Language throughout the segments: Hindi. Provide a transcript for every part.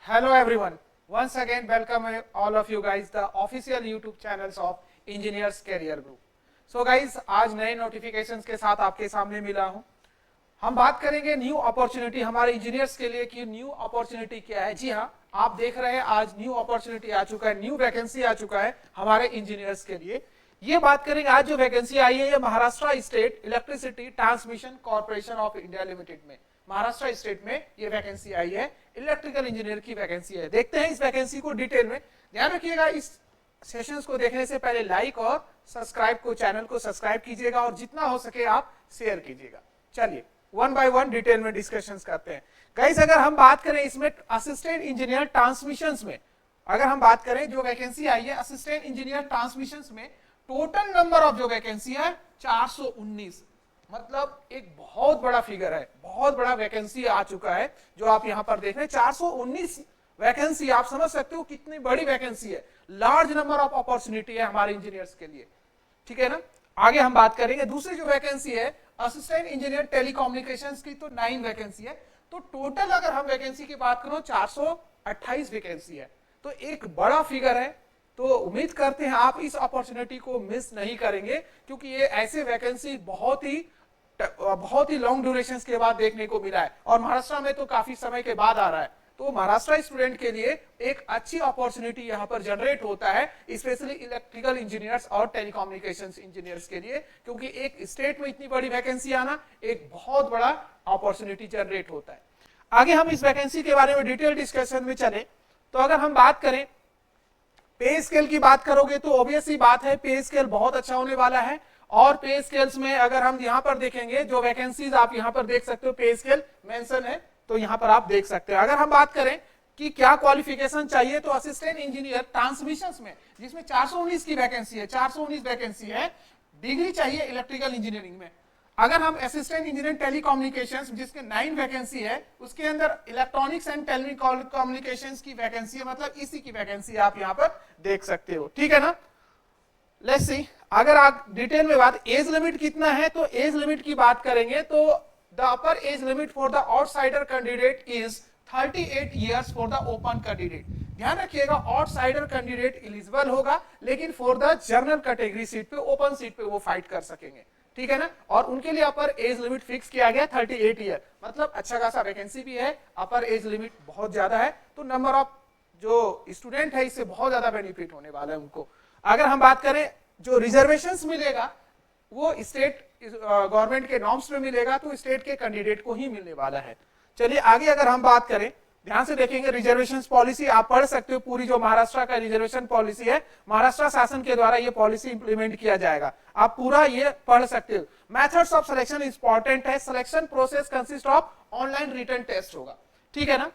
Hello everyone. Once again, welcome all of you guys the official YouTube channels of Engineers Career Group. So guys, आज नए नोटिफिकेशंस के साथ आपके सामने मिला हूं। हम बात करेंगे न्यू अपॉर्चुनिटी हमारे इंजीनियर्स के लिए कि न्यू अपॉर्चुनिटी क्या है। जी हाँ, आप देख रहे हैं आज न्यू अपॉर्चुनिटी आ चुका है, न्यू वैकेंसी आ चुका है हमारे इंजीनियर्स के लिए। ये बात करेंगे आज जो वैकेंसी आई है ये Maharashtra state electricity transmission corporation of India limited में, महाराष्ट्र स्टेट में ये वैकेंसी आई है, इलेक्ट्रिकल इंजीनियर की वैकेंसी है। देखते हैं इस वैकेंसी को डिटेल में। ध्यान रखिएगा इस सेशंस को देखने से पहले लाइक और सब्सक्राइब को, चैनल को सब्सक्राइब कीजिएगा और जितना हो सके आप शेयर कीजिएगा। चलिए वन बाय वन डिटेल में डिस्कशंस करते हैं। गाइस, अगर हम बात करें इसमें असिस्टेंट इंजीनियर ट्रांसमिशंस में, अगर हम बात करें जो वैकेंसी आई है असिस्टेंट इंजीनियर ट्रांसमिशंस में, टोटल नंबर ऑफ जो वैकेंसी है 419, मतलब एक बहुत बड़ा फिगर है, बहुत बड़ा वैकेंसी आ चुका है जो आप यहां पर देख रहे हैं। 419 वैकेंसी, आप समझ सकते हो कितनी बड़ी वैकेंसी है, लार्ज नंबर ऑफ अपॉर्चुनिटी है हमारे इंजीनियर्स के लिए, ठीक है ना। आगे हम बात करेंगे दूसरी जो वैकेंसी है असिस्टेंट इंजीनियर टेलीकम्युनिकेशंस की, तो 9 वैकेंसी है। तो टोटल अगर हम वैकेंसी की बात करो 428 वैकेंसी है, तो एक बड़ा फिगर है। तो उम्मीद करते हैं आप इस अपॉर्चुनिटी को मिस नहीं करेंगे, क्योंकि ये ऐसे वैकेंसी बहुत ही लॉन्ग ड्यूरेशन के बाद देखने को मिला है और महाराष्ट्र में तो काफी समय के बाद आ रहा है। तो महाराष्ट्र स्टूडेंट के लिए एक अच्छी अपॉर्चुनिटी यहाँ पर जनरेट होता है, स्पेशली इलेक्ट्रिकल इंजीनियर्स और टेलीकम्युनिकेशंस इंजीनियर्स के लिए, क्योंकि एक स्टेट में इतनी बड़ी वैकेंसी आना एक बहुत बड़ा अपॉर्चुनिटी जनरेट होता है। आगे हम इस वैकेंसी के बारे में डिटेल डिस्कशन में चले तो अगर हम बात करें पे स्केल की बात करोगे तो ऑब्वियस ही बात है पे स्केल बहुत अच्छा होने वाला है। और पे स्केल्स में अगर हम यहां पर देखेंगे जो वैकेंसीज आप यहां पर देख सकते हो, पे स्केल मेंशन है तो यहां पर आप देख सकते हो। अगर हम बात करें कि क्या क्वालिफिकेशन चाहिए तो असिस्टेंट इंजीनियर ट्रांसमिशंस में, जिसमें 419 की वैकेंसी है, 419 वैकेंसी है, डिग्री चाहिए इलेक्ट्रिकल इंजीनियरिंग में। अगर हम असिस्टेंट इंजीनियर टेलीकम्युनिकेशंस जिसके 9 वैकेंसी है, उसके अंदर इलेक्ट्रॉनिक्स एंड टेलीकम्युनिकेशंस की वैकेंसी है, मतलब इसी की वैकेंसी आप यहां पर देख सकते हो, ठीक है ना। लेट्स सी, अगर आप डिटेल में बात एज लिमिट कितना है तो एज लिमिट की बात करेंगे तो the upper age limit for the outsider candidate is 38 years for the open candidate. ध्यान रखिएगा आउटसाइडर कैंडिडेट एलिजिबल होगा, लेकिन for the general category seat पे, ओपन सीट पे वो फाइट कर सकेंगे, ठीक है ना। और उनके लिए अपर एज लिमिट फिक्स किया गया 38 ईयर, मतलब अच्छा खासा वैकेंसी भी है, अपर एज लिमिट बहुत ज्यादा है, तो नंबर ऑफ जो स्टूडेंट है इससे बहुत ज्यादा बेनिफिट होने वाला है उनको। अगर हम बात करें जो रिजर्वेशंस मिलेगा वो स्टेट गवर्नमेंट के नॉर्म्स में मिलेगा, तो स्टेट के कैंडिडेट को ही मिलने वाला है। चलिए आगे अगर हम बात करें, ध्यान से देखेंगे रिजर्वेशन पॉलिसी आप पढ़ सकते हो, पूरी जो महाराष्ट्र का रिजर्वेशन पॉलिसी है महाराष्ट्र शासन के द्वारा ये पॉलिसी इंप्लीमेंट किया जाएगा, आप पूरा ये पढ़ सकते हो। मेथड्स ऑफ सिलेक्शन इंपॉर्टेंट है, selection process consist of online written test होगा, ठीक है ना।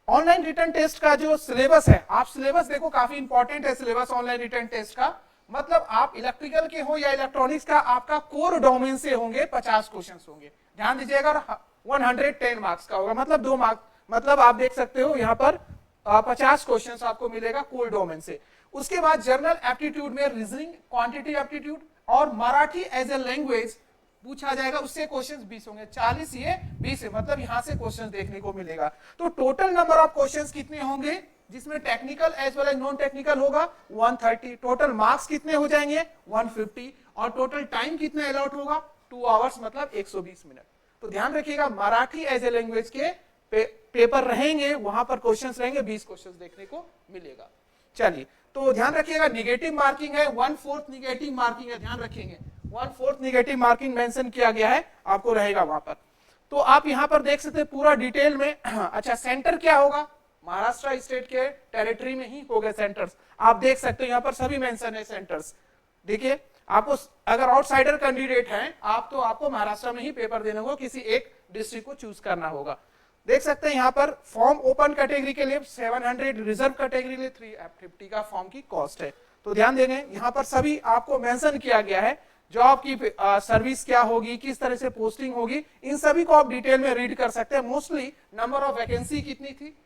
ऑनलाइन रिटन टेस्ट का जो सिलेबस है, आप सिलेबस देखो काफी इंपॉर्टेंट है सिलेबस ऑनलाइन रिटन टेस्ट का, मतलब आप इलेक्ट्रिकल के हो या इलेक्ट्रॉनिक्स का, आपका कोर डोमेन से होंगे 50 क्वेश्चंस होंगे, ध्यान दीजिएगा, 110 मार्क्स का होगा, मतलब 2 मार्क्स, मतलब आप देख सकते हो यहां पर 50 क्वेश्चंस आपको मिलेगा कोर डोमेन से। उसके बाद जनरल एप्टीट्यूड में रीजनिंग, क्वांटिटी एप्टीट्यूड और मराठी एज ए लैंग्वेज पूछा जाएगा, उससे क्वेश्चंस 20 होंगे, 40 ये 20 है, मतलब यहां से क्वेश्चंस देखने को मिलेगा। तो टोटल नंबर ऑफ क्वेश्चंस कितने होंगे, जिसमें technical as well as non technical होगा 130, टोटल मार्क्स कितने हो जाएंगे 150, और टोटल टाइम कितना अलॉट होगा 2 आवर्स, मतलब 120 मिनट। तो ध्यान रखिएगा मराठी एज ए लैंग्वेज के पेपर रहेंगे, वहां पर क्वेश्चंस रहेंगे, 20 क्वेश्चंस देखने को मिलेगा। चलिए तो ध्यान रखिएगा निगेटिव मार्किंग है, 1/4 निगेटिव मार्किंग है, ध्यान रखेंगे 1/4 निगेटिव मार्किंग मेंशन किया गया है, आपको रहेगा वहां पर। तो आप यहां पर देख सकते हैं पूरा डिटेल में। अच्छा, सेंटर क्या होगा, महाराष्ट्र स्टेट के टेरिटरी में ही हो गए सेंटर्स, आप देख सकते हो यहां पर सभी मेंशन है सेंटर्स। देखिए आपको अगर आउटसाइडर कैंडिडेट हैं आप, तो आपको महाराष्ट्र में ही पेपर देना होगा, किसी एक डिस्ट्रिक्ट को चूज करना होगा। देख सकते हैं यहाँ पर फॉर्म ओपन कैटेगरी के लिए 700, रिजर्व कैटेगरी के लिए 350 का फॉर्म की कॉस्ट है। तो ध्यान देंगे यहाँ पर सभी आपको मेंशन किया गया है, जॉब की सर्विस क्या होगी, किस तरह से पोस्टिंग होगी, इन सभी को आप डिटेल में रीड कर सकते हैं। मोस्टली नंबर ऑफ वैकेंसी कितनी थी,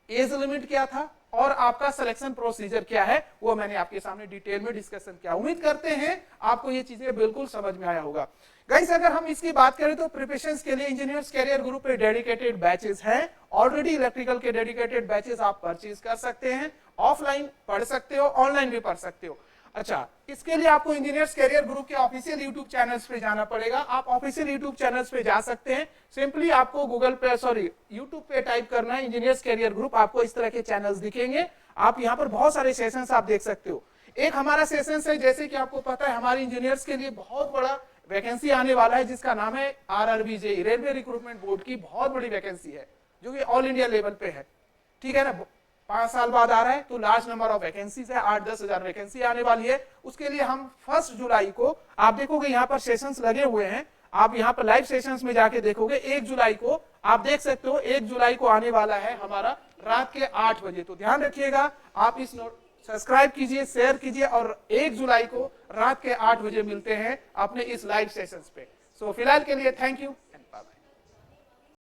एज लिमिट क्या था और आपका सिलेक्शन प्रोसीजर क्या है, वो मैंने आपके सामने डिटेल में डिस्कशन किया। उम्मीद करते हैं आपको ये चीजें बिल्कुल समझ में आया होगा। गाइस अगर हम इसकी बात करें तो प्रिपरेशंस के लिए इंजीनियर्स कैरियर ग्रुप पे डेडिकेटेड बैचेस हैं। ऑलरेडी इलेक्ट्रिकल के डेडिकेटेड बैचेस आप परचेज कर सकते हैं, ऑफलाइन पढ़ सकते हो, ऑनलाइन भी पढ़ सकते हो। अच्छा, इसके लिए आपको इंजीनियर्स कैरियर ग्रुप के ऑफिशियल यूट्यूब चैनल्स पे जाना पड़ेगा। आप ऑफिशियल यूट्यूब चैनल्स पे जा सकते हैं, सिंपली आपको गूगल पे यूट्यूब पे टाइप करना है इंजीनियर्स कैरियर ग्रुप, आपको इस तरह के चैनल्स दिखेंगे। आप यहाँ पर बहुत सारे सेशंस आप देख सकते हो। एक हमारा सेशन है, जैसे कि आपको पता है हमारे इंजीनियर्स के लिए बहुत बड़ा वैकेंसी आने वाला है जिसका नाम है RRBJ, रेलवे रिक्रूटमेंट बोर्ड की बहुत बड़ी वैकेंसी है जो कि ऑल इंडिया लेवल पे है, ठीक है ना। 5 साल बाद आ रहा है तो लार्ज नंबर ऑफ वैकेंसीज है, 8-10 हजार वैकेंसी आने वाली है। उसके लिए हम 1 जुलाई को, आप देखोगे यहाँ पर सेशंस लगे हुए हैं, आप यहाँ पर लाइव सेशंस में जाके देखोगे 1 जुलाई को आप देख सकते हो, 1 जुलाई को आने वाला है हमारा रात के 8 बजे। तो ध्यान रखिएगा, आप इस नोट सब्सक्राइब कीजिए, शेयर कीजिए और 1 जुलाई को रात के 8 बजे मिलते हैं अपने इस लाइव सेशंस पे। सो फिलहाल के लिए थैंक यू।